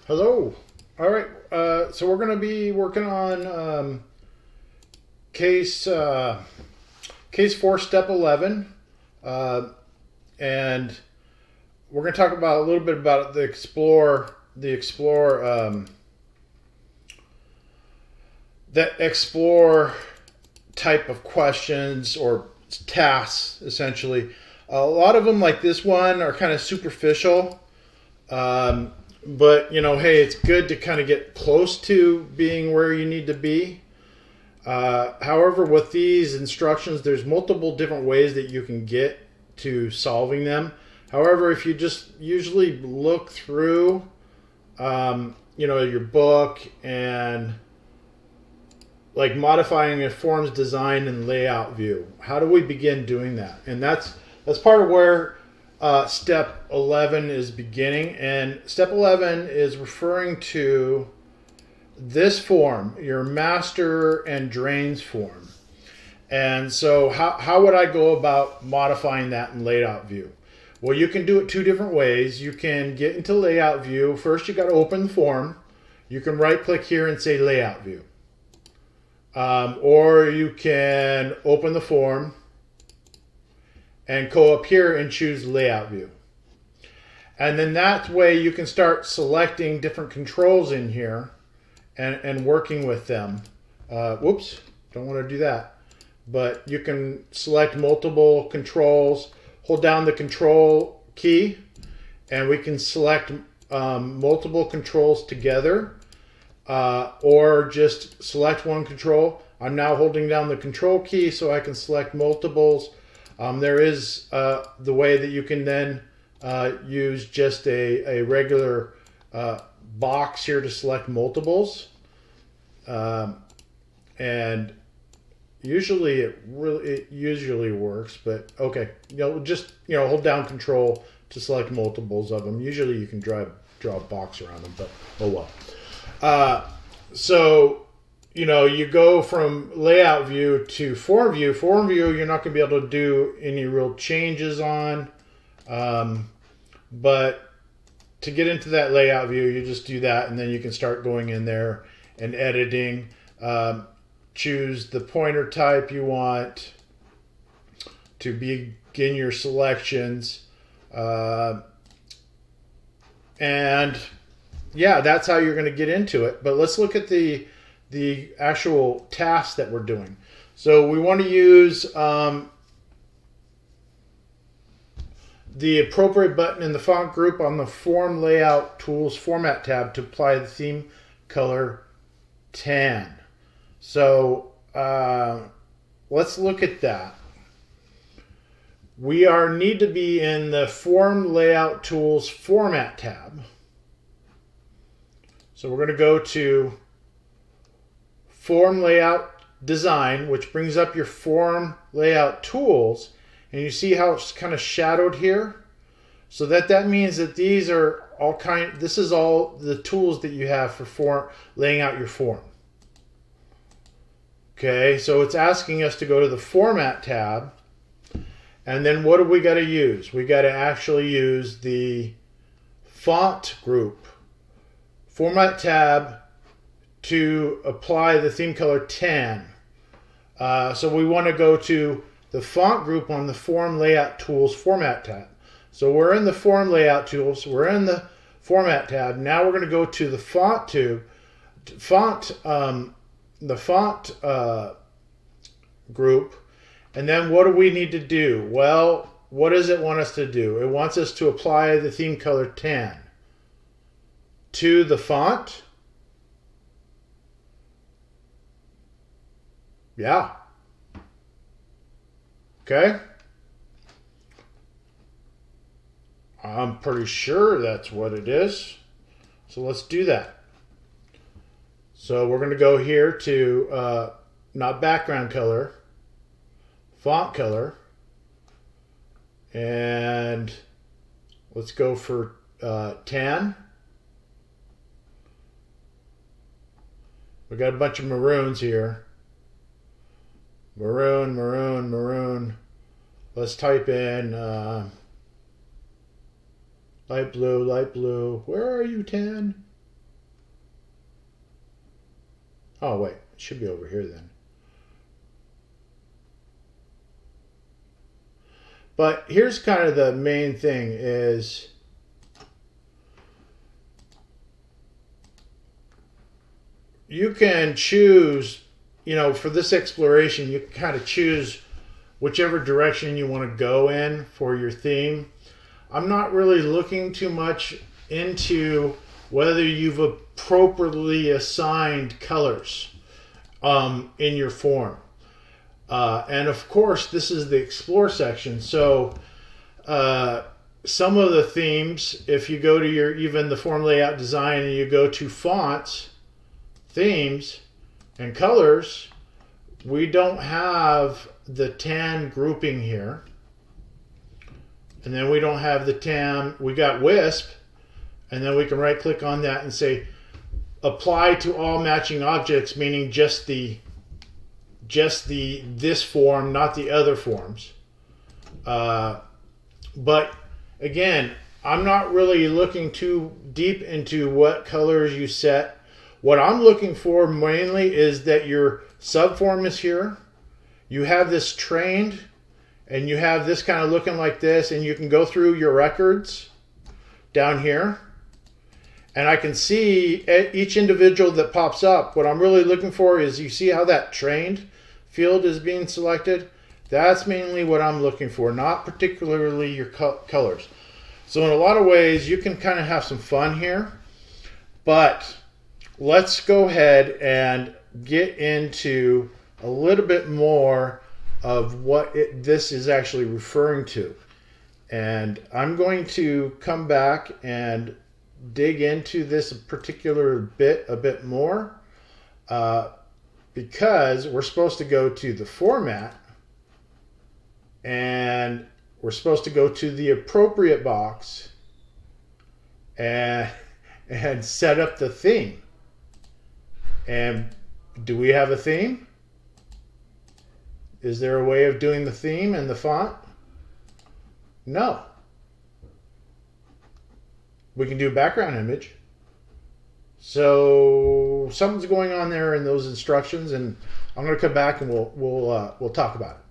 Hello. All right. So we're going to be working on case case 4, step 11, and we're going to talk about a little bit about the explore type of questions or tasks. Essentially, a lot of them, like this one, are kind of superficial. But, hey, it's good to kind of get close to being where you need to be. However, with these instructions, there's multiple different ways that you can get to solving them. However, if you just usually look through, your book and like modifying a form's design and layout view, how do we begin doing that? And that's part of where step 11 is beginning, and step 11 is referring to this form, your master and drains form. And so how would I go about modifying that in layout view? Well, you can do it two different ways. You can get into layout view. First, you got to open the form. You can right click here and say layout view. Or you can open the form and go up here and choose layout view. And then that way you can start selecting different controls in here and working with them. Whoops, don't want to do that. But you can select multiple controls, hold down the control key, and we can select multiple controls together, or just select one control. I'm now holding down the control key so I can select multiples. There is the way that you can then use just a regular box here to select multiples, and usually it usually works. But okay, just hold down control to select multiples of them. Usually you can draw a box around them, but oh well. So you go from layout view to form view. Form view, you're not going to be able to do any real changes on. But to get into that layout view, you just do that, and then you can start going in there and editing. Choose the pointer type you want to begin your selections. And yeah, that's how you're going to get into it. But let's look at the actual tasks that we're doing. So we want to use the appropriate button in the font group on the Form Layout Tools Format tab to apply the theme color tan. So let's look at that. We need to be in the Form Layout Tools Format tab. So we're going to go to Form Layout Design, which brings up your Form Layout Tools, and you see how it's kind of shadowed here. So that means that these are this is all the tools that you have for laying out your form. Okay, so it's asking us to go to the Format tab, and then what do we got to use? We got to actually use the Font group Format tab to apply the theme color tan. So we want to go to the font group on the Form Layout Tools Format tab. So we're in the Form Layout Tools, we're in the Format tab. Now we're going to go to the Font group, and then what do we need to do? Well, what does it want us to do? It wants us to apply the theme color tan to the font. Yeah. Okay. I'm pretty sure that's what it is. So let's do that. So we're going to go here to not background color, font color, and let's go for tan. We got a bunch of maroons here. Maroon, maroon, maroon. Let's type in light blue, light blue. Where are you, tan? Oh wait, it should be over here then. But here's kind of the main thing is you can choose, for this exploration, you can kind of choose whichever direction you want to go in for your theme. I'm not really looking too much into whether you've appropriately assigned colors in your form. And of course, this is the explore section. So some of the themes, if you go to even the form layout design and you go to fonts, themes, and colors, we don't have the tan grouping here. And then we don't have the tan, we got Wisp, and then we can right click on that and say apply to all matching objects, meaning just this form, not the other forms. But again, I'm not really looking too deep into what colors you set. What I'm looking for mainly is that your subform is here. You have this trained, and you have this kind of looking like this, and you can go through your records down here. And I can see each individual that pops up. What I'm really looking for is, you see how that trained field is being selected? That's mainly what I'm looking for, not particularly your colors. So in a lot of ways, you can kind of have some fun here. But let's go ahead and get into a little bit more of what this is actually referring to. And I'm going to come back and dig into this particular bit a bit more because we're supposed to go to the format and we're supposed to go to the appropriate box and set up the theme. And do we have a theme? Is there a way of doing the theme and the font? No. We can do background image. So something's going on there in those instructions, and I'm going to come back and we'll talk about it.